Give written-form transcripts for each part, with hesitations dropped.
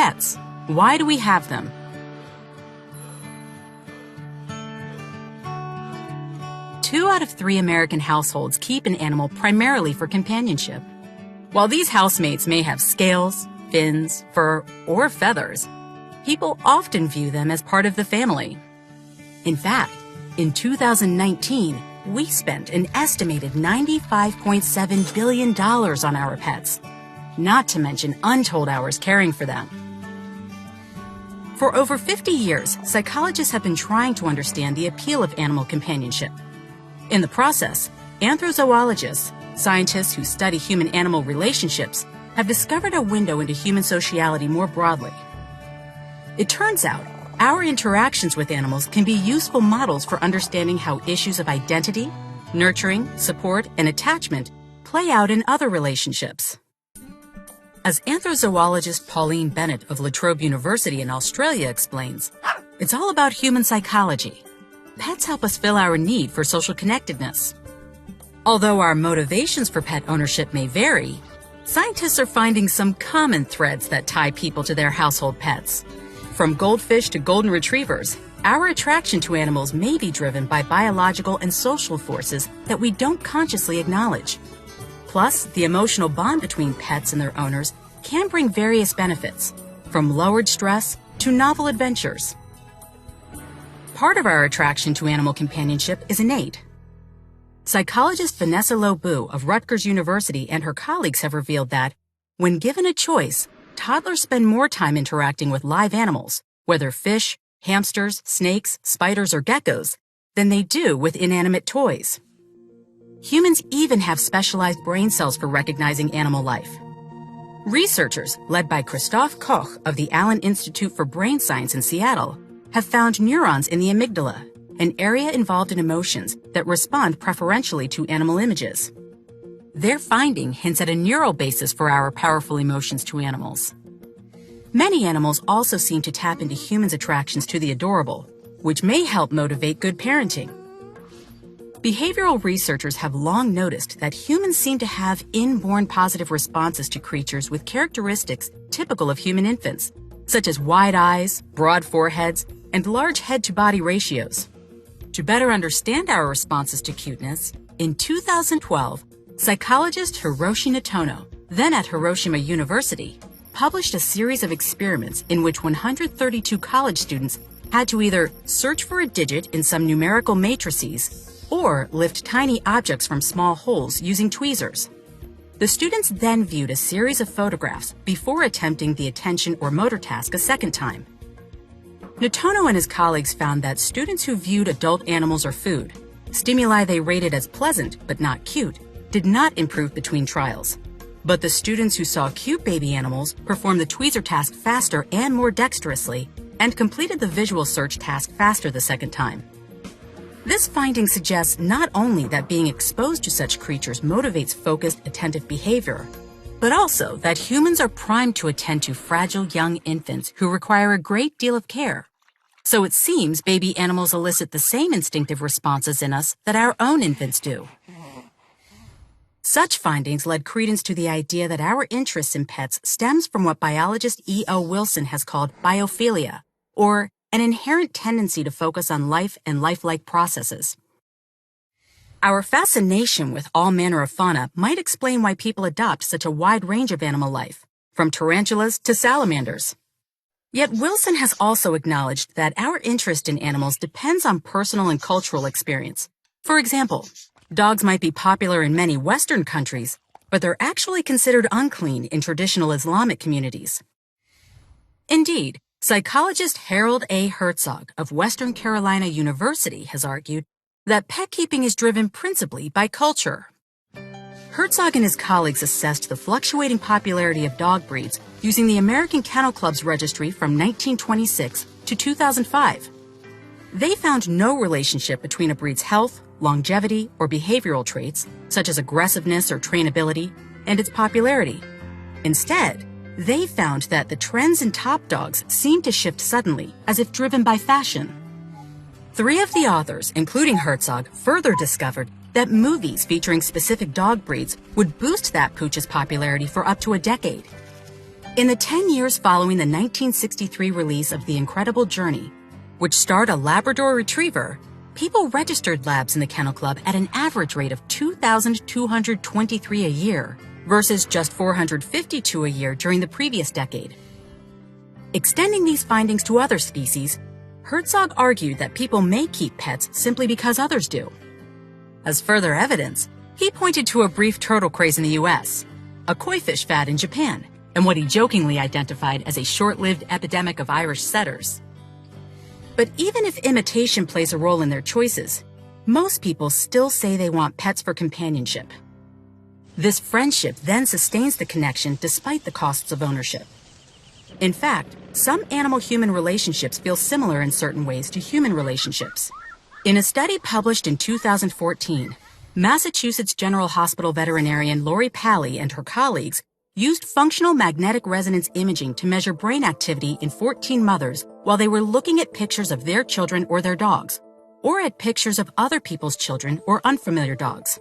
Pets. Why do we have them? Two out of 3 American households keep an animal primarily for companionship. While these housemates may have scales, fins, fur, or feathers, people often view them as part of the family. In fact, in 2019, we spent an estimated $95.7 billion on our pets, not to mention untold hours caring for them. For over 50 years, psychologists have been trying to understand the appeal of animal companionship. In the process, anthrozoologists, scientists who study human-animal relationships, have discovered a window into human sociality more broadly. It turns out, our interactions with animals can be useful models for understanding how issues of identity, nurturing, support, and attachment play out in other relationships. As anthrozoologist Pauline Bennett of La Trobe University in Australia explains, it's all about human psychology. Pets help us fill our need for social connectedness. Although our motivations for pet ownership may vary, scientists are finding some common threads that tie people to their household pets. From goldfish to golden retrievers, our attraction to animals may be driven by biological and social forces that we don't consciously acknowledge. Plus, the emotional bond between pets and their owners can bring various benefits, from lowered stress to novel adventures. Part of our attraction to animal companionship is innate. Psychologist Vanessa Lobu of Rutgers University and her colleagues have revealed that, when given a choice, toddlers spend more time interacting with live animals, whether fish, hamsters, snakes, spiders, or geckos, than they do with inanimate toys. Humans even have specialized brain cells for recognizing animal life. Researchers, led by Christoph Koch of the Allen Institute for Brain Science in Seattle, have found neurons in the amygdala, an area involved in emotions that respond preferentially to animal images. Their finding hints at a neural basis for our powerful emotions to animals. Many animals also seem to tap into humans' attractions to the adorable, which may help motivate good parenting. Behavioral researchers have long noticed that humans seem to have inborn positive responses to creatures with characteristics typical of human infants, such as wide eyes, broad foreheads, and large head-to-body ratios. To better understand our responses to cuteness, in 2012, psychologist Hiroshi Notono, then at Hiroshima University, published a series of experiments in which 132 college students had to either search for a digit in some numerical matrices or lift tiny objects from small holes using tweezers. The students then viewed a series of photographs before attempting the attention or motor task a second time. Notono and his colleagues found that students who viewed adult animals or food, stimuli they rated as pleasant but not cute, did not improve between trials. But the students who saw cute baby animals performed the tweezer task faster and more dexterously and completed the visual search task faster the second time. This finding suggests not only that being exposed to such creatures motivates focused, attentive behavior, but also that humans are primed to attend to fragile young infants who require a great deal of care. So it seems baby animals elicit the same instinctive responses in us that our own infants do. Such findings led credence to the idea that our interest in pets stems from what biologist E.O. Wilson has called biophilia, or an inherent tendency to focus on life and lifelike processes. Our fascination with all manner of fauna might explain why people adopt such a wide range of animal life, from tarantulas to salamanders. Yet Wilson has also acknowledged that our interest in animals depends on personal and cultural experience. For example, dogs might be popular in many Western countries, but they're actually considered unclean in traditional Islamic communities. Indeed, psychologist Harold A. Herzog of Western Carolina University has argued that pet keeping is driven principally by culture. Herzog and his colleagues assessed the fluctuating popularity of dog breeds using the American Kennel Club's registry from 1926 to 2005. They found no relationship between a breed's health, longevity, or behavioral traits, such as aggressiveness or trainability, and its popularity. Instead, they found that the trends in top dogs seemed to shift suddenly, as if driven by fashion. 3 of the authors, including Herzog, further discovered that movies featuring specific dog breeds would boost that pooch's popularity for up to a decade. In the 10 years following the 1963 release of The Incredible Journey, which starred a Labrador retriever, people registered labs in the Kennel Club at an average rate of 2,223 a year versus just 452 a year during the previous decade. Extending these findings to other species, Herzog argued that people may keep pets simply because others do. As further evidence, he pointed to a brief turtle craze in the US, a koi fish fad in Japan, and what he jokingly identified as a short-lived epidemic of Irish setters. But even if imitation plays a role in their choices, most people still say they want pets for companionship. This friendship then sustains the connection despite the costs of ownership. In fact, some animal-human relationships feel similar in certain ways to human relationships. In a study published in 2014, Massachusetts General Hospital veterinarian Lori Pally and her colleagues used functional magnetic resonance imaging to measure brain activity in 14 mothers while they were looking at pictures of their children or their dogs, or at pictures of other people's children or unfamiliar dogs.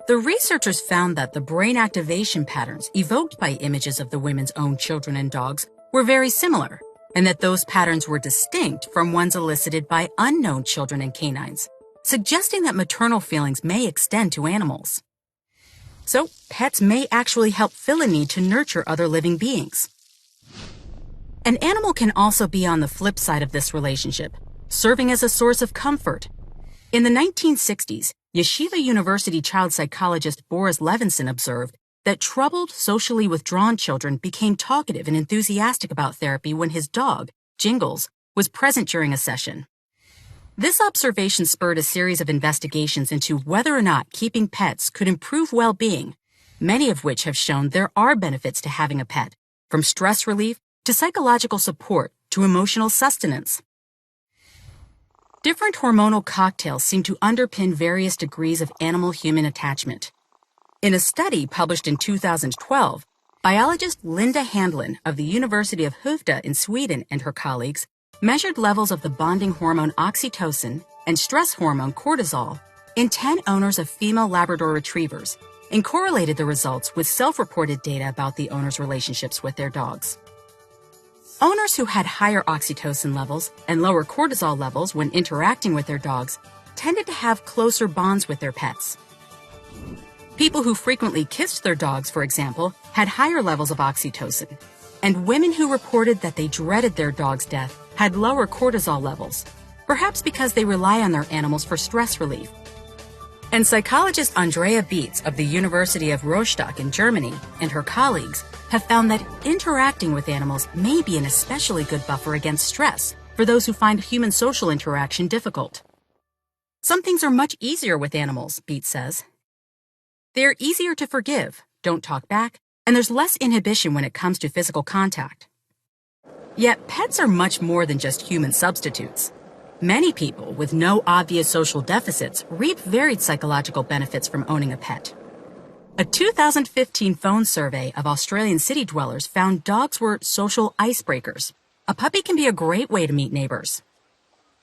The researchers found that the brain activation patterns evoked by images of the women's own children and dogs were very similar, and that those patterns were distinct from ones elicited by unknown children and canines, suggesting that maternal feelings may extend to animals. So, pets may actually help fill a need to nurture other living beings. An animal can also be on the flip side of this relationship, serving as a source of comfort. In the 1960s, Yeshiva University child psychologist Boris Levinson observed that troubled, socially withdrawn children became talkative and enthusiastic about therapy when his dog, Jingles, was present during a session. This observation spurred a series of investigations into whether or not keeping pets could improve well-being, many of which have shown there are benefits to having a pet, from stress relief to psychological support to emotional sustenance. Different hormonal cocktails seem to underpin various degrees of animal-human attachment. In a study published in 2012, biologist Linda Handlin of the University of Hövda in Sweden and her colleagues measured levels of the bonding hormone oxytocin and stress hormone cortisol in 10 owners of female Labrador retrievers and correlated the results with self-reported data about the owners' relationships with their dogs. Owners who had higher oxytocin levels and lower cortisol levels when interacting with their dogs tended to have closer bonds with their pets. People who frequently kissed their dogs, for example, had higher levels of oxytocin, and women who reported that they dreaded their dog's death had lower cortisol levels, perhaps because they rely on their animals for stress relief. And psychologist Andrea Beetz of the University of Rostock in Germany and her colleagues have found that interacting with animals may be an especially good buffer against stress for those who find human social interaction difficult. Some things are much easier with animals, Beetz says. They're easier to forgive, don't talk back, and there's less inhibition when it comes to physical contact. Yet pets are much more than just human substitutes. Many people with no obvious social deficits reap varied psychological benefits from owning a pet. A 2015 phone survey of Australian city dwellers found dogs were social icebreakers. A puppy can be a great way to meet neighbors.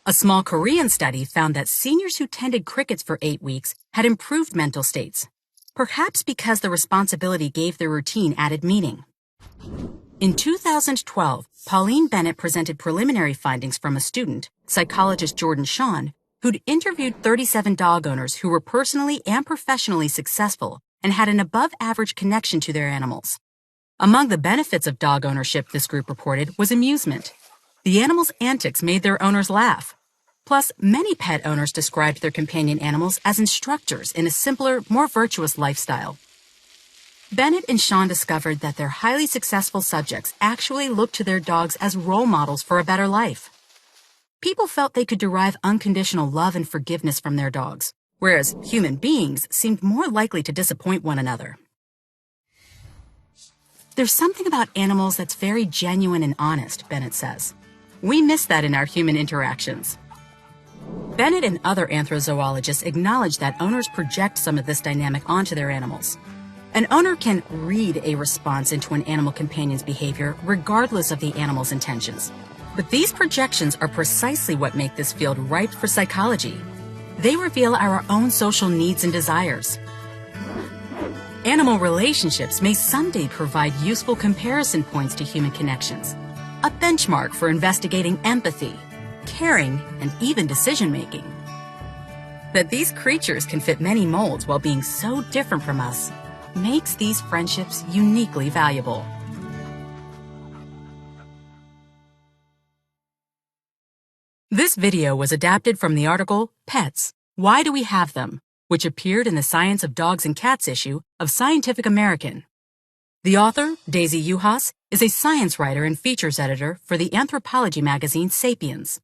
A small Korean study found that seniors who tended crickets for 8 weeks had improved mental states, perhaps because the responsibility gave their routine added meaning. In 2012, Pauline Bennett presented preliminary findings from a student, psychologist Jordan Shawn, who'd interviewed 37 dog owners who were personally and professionally successful and had an above-average connection to their animals. Among the benefits of dog ownership, this group reported, was amusement. The animals' antics made their owners laugh. Plus, many pet owners described their companion animals as instructors in a simpler, more virtuous lifestyle. Bennett and Shawn discovered that their highly successful subjects actually looked to their dogs as role models for a better life. People felt they could derive unconditional love and forgiveness from their dogs, whereas human beings seemed more likely to disappoint one another. There's something about animals that's very genuine and honest, Bennett says. We miss that in our human interactions. Bennett and other anthrozoologists acknowledge that owners project some of this dynamic onto their animals. An owner can read a response into an animal companion's behavior regardless of the animal's intentions. But these projections are precisely what make this field ripe for psychology. They reveal our own social needs and desires. Animal relationships may someday provide useful comparison points to human connections, a benchmark for investigating empathy, caring, and even decision-making. That these creatures can fit many molds while being so different from us makes these friendships uniquely valuable. This video was adapted from the article Pets, Why Do We Have Them?, which appeared in the Science of Dogs and Cats issue of Scientific American. The author, Daisy Yuhas, is a science writer and features editor for the anthropology magazine Sapiens.